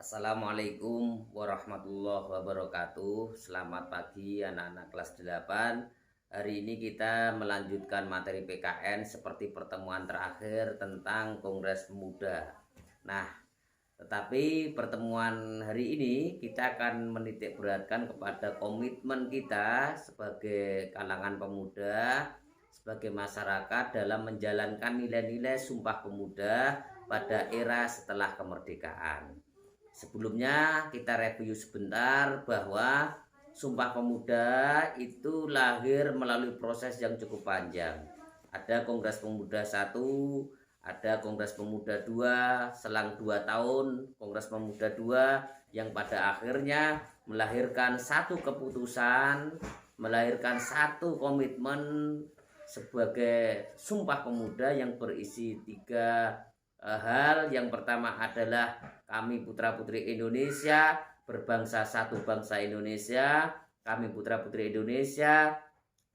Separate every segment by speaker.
Speaker 1: Assalamualaikum warahmatullahi wabarakatuh. Selamat pagi anak-anak kelas 8. Hari ini kita melanjutkan materi PKN seperti pertemuan terakhir tentang Kongres Pemuda. Nah, tetapi pertemuan hari ini kita akan menitik beratkan kepada komitmen kita sebagai kalangan pemuda, sebagai masyarakat dalam menjalankan nilai-nilai Sumpah Pemuda pada era setelah kemerdekaan. Sebelumnya kita review sebentar bahwa Sumpah Pemuda itu lahir melalui proses yang cukup panjang. Ada Kongres Pemuda 1, ada Kongres Pemuda 2, selang 2 tahun Kongres Pemuda 2 yang pada akhirnya melahirkan satu keputusan, melahirkan satu komitmen sebagai Sumpah Pemuda yang berisi 3 hal. Yang pertama adalah kami putra-putri Indonesia berbangsa satu bangsa Indonesia, kami putra-putri Indonesia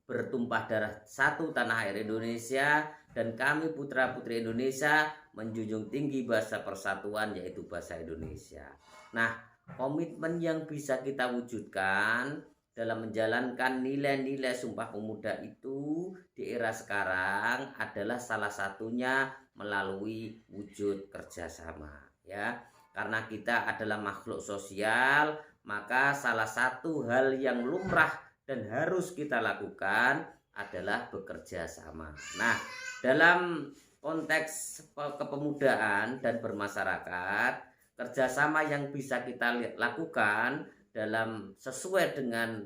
Speaker 1: bertumpah darah satu tanah air Indonesia, dan kami putra-putri Indonesia menjunjung tinggi bahasa persatuan yaitu bahasa Indonesia. Nah, komitmen yang bisa kita wujudkan dalam menjalankan nilai-nilai Sumpah Pemuda itu di era sekarang adalah salah satunya melalui wujud kerjasama, ya. Karena kita adalah makhluk sosial, maka salah satu hal yang lumrah dan harus kita lakukan adalah bekerja sama. Nah, dalam konteks kepemudaan dan bermasyarakat, kerjasama yang bisa kita lakukan dalam sesuai dengan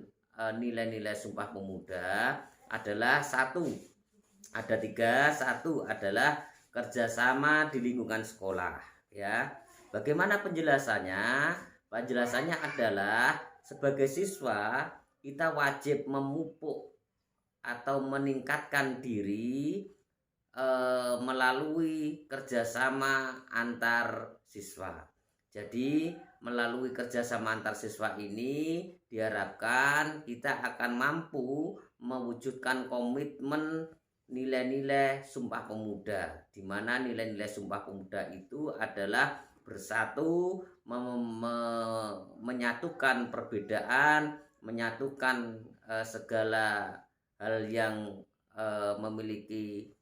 Speaker 1: nilai-nilai Sumpah Pemuda adalah ada 3. Satu adalah kerjasama di lingkungan sekolah, ya. Bagaimana penjelasannya? Penjelasannya adalah sebagai siswa kita wajib memupuk atau meningkatkan diri melalui kerjasama antar siswa. Jadi melalui kerjasama antar siswa ini diharapkan kita akan mampu mewujudkan komitmen nilai-nilai Sumpah Pemuda, di mana nilai-nilai Sumpah Pemuda itu adalah bersatu, menyatukan perbedaan, menyatukan segala hal yang memiliki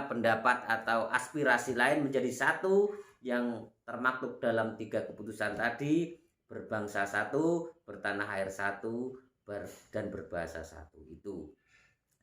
Speaker 1: pendapat atau aspirasi lain menjadi satu, yang termaktub dalam 3 keputusan tadi: berbangsa satu, bertanah air satu, dan berbahasa satu. Itu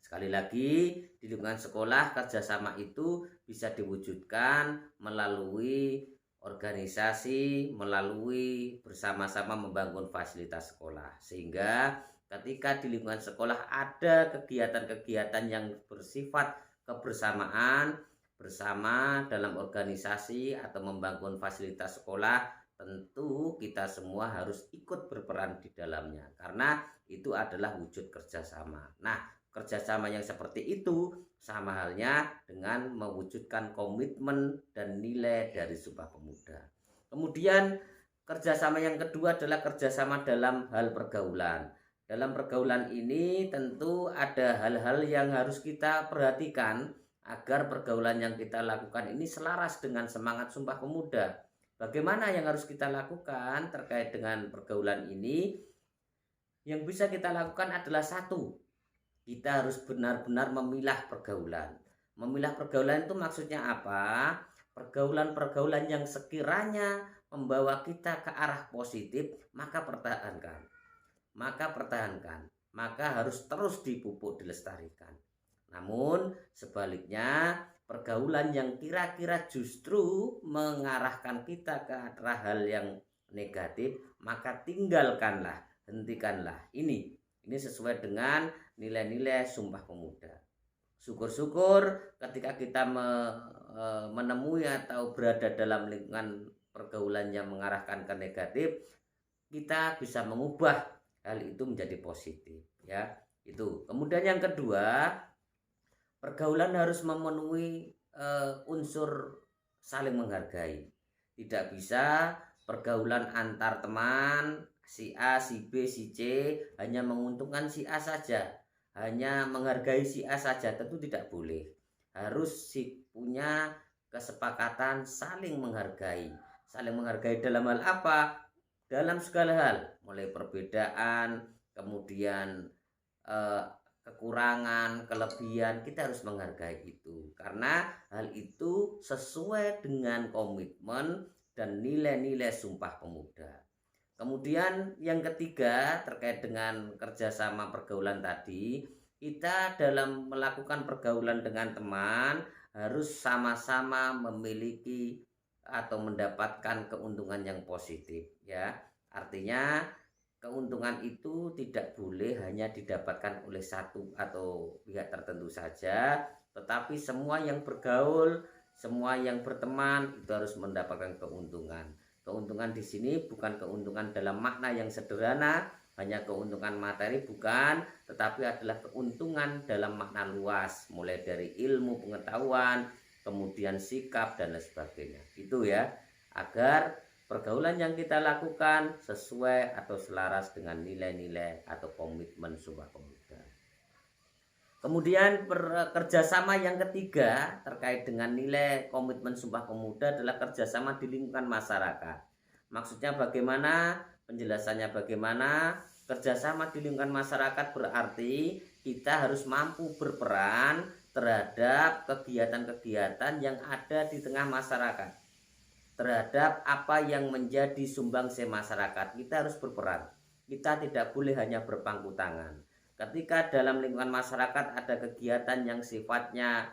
Speaker 1: sekali lagi, di lingkungan sekolah kerjasama itu bisa diwujudkan melalui organisasi, melalui bersama-sama membangun fasilitas sekolah, sehingga ketika di lingkungan sekolah ada kegiatan-kegiatan yang bersifat kebersamaan bersama dalam organisasi atau membangun fasilitas sekolah, tentu kita semua harus ikut berperan di dalamnya, karena itu adalah wujud kerjasama. Nah, kerjasama yang seperti itu sama halnya dengan mewujudkan komitmen dan nilai dari Sumpah Pemuda. Kemudian kerjasama yang kedua adalah kerjasama dalam hal pergaulan. Dalam pergaulan ini tentu ada hal-hal yang harus kita perhatikan agar pergaulan yang kita lakukan ini selaras dengan semangat Sumpah Pemuda. Bagaimana yang harus kita lakukan terkait dengan pergaulan ini? Yang bisa kita lakukan adalah satu, kita harus benar-benar memilah pergaulan. Memilah pergaulan itu maksudnya apa? Pergaulan-pergaulan yang sekiranya membawa kita ke arah positif, maka pertahankan. Maka harus terus dipupuk, dilestarikan. Namun sebaliknya, pergaulan yang kira-kira justru mengarahkan kita ke arah hal yang negatif, maka tinggalkanlah, hentikanlah. Ini sesuai dengan nilai-nilai Sumpah Pemuda. Syukur-syukur ketika kita menemui atau berada dalam lingkungan pergaulan yang mengarahkan ke negatif, kita bisa mengubah hal itu menjadi positif, ya. Itu. Kemudian yang kedua, pergaulan harus memenuhi unsur saling menghargai. Tidak bisa pergaulan antar teman si A, si B, si C hanya menguntungkan si A saja, hanya menghargai si A saja, tentu tidak boleh. Harus punya kesepakatan saling menghargai, Saling menghargai dalam hal apa? Dalam segala hal, mulai perbedaan, kemudian kekurangan, kelebihan, kita harus menghargai itu. Karena hal itu sesuai dengan komitmen dan nilai-nilai Sumpah Pemuda. Kemudian yang ketiga terkait dengan kerjasama pergaulan tadi, kita dalam melakukan pergaulan dengan teman harus sama-sama memiliki atau mendapatkan keuntungan yang positif, ya. Artinya keuntungan itu tidak boleh hanya didapatkan oleh satu atau pihak tertentu saja, tetapi semua yang bergaul, semua yang berteman itu harus mendapatkan keuntungan. Keuntungan di sini bukan keuntungan dalam makna yang sederhana, hanya keuntungan materi bukan, tetapi adalah keuntungan dalam makna luas, mulai dari ilmu pengetahuan, kemudian sikap dan lain sebagainya. Itu ya, agar pergaulan yang kita lakukan sesuai atau selaras dengan nilai-nilai atau komitmen Sumpah Pemuda. Kemudian kerjasama yang ketiga terkait dengan nilai komitmen Sumpah Pemuda adalah kerjasama di lingkungan masyarakat. Maksudnya bagaimana? Penjelasannya bagaimana? Kerjasama di lingkungan masyarakat berarti kita harus mampu berperan terhadap kegiatan-kegiatan yang ada di tengah masyarakat. Terhadap apa yang menjadi sumbangsih masyarakat, kita harus berperan. Kita tidak boleh hanya berpangku tangan. Ketika dalam lingkungan masyarakat ada kegiatan yang sifatnya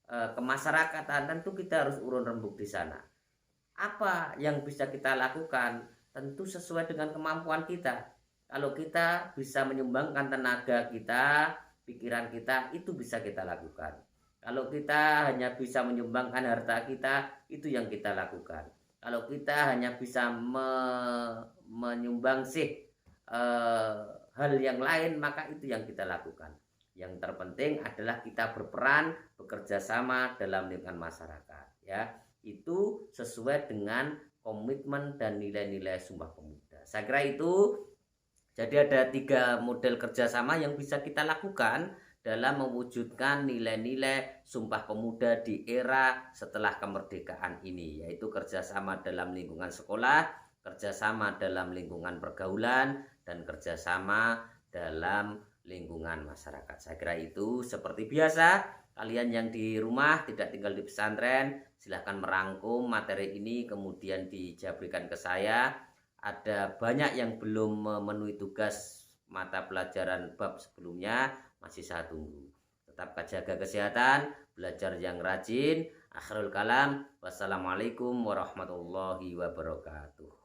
Speaker 1: kemasyarakatan, tentu kita harus urun rembuk di sana. Apa yang bisa kita lakukan? Tentu sesuai dengan kemampuan kita. Kalau kita bisa menyumbangkan tenaga kita, pikiran kita, itu bisa kita lakukan. Kalau kita hanya bisa menyumbangkan harta kita, itu yang kita lakukan. Kalau kita hanya bisa menyumbangsih hal yang lain, maka itu yang kita lakukan. Yang terpenting adalah kita berperan, bekerja sama dalam lingkungan masyarakat, ya. Itu sesuai dengan komitmen dan nilai-nilai Sumpah Pemuda. Saya kira itu. Jadi ada 3 model kerjasama yang bisa kita lakukan dalam mewujudkan nilai-nilai Sumpah Pemuda di era setelah kemerdekaan ini, yaitu kerjasama dalam lingkungan sekolah, kerjasama dalam lingkungan pergaulan, dan kerjasama dalam lingkungan masyarakat. Saya kira itu. Seperti biasa, kalian yang di rumah tidak tinggal di pesantren, silahkan merangkum materi ini kemudian dijabarkan ke saya. Ada banyak yang belum memenuhi tugas mata pelajaran bab sebelumnya, masih saya tunggu. Tetap jaga kesehatan, belajar yang rajin. Akhirul kalam, wassalamualaikum warahmatullahi wabarakatuh.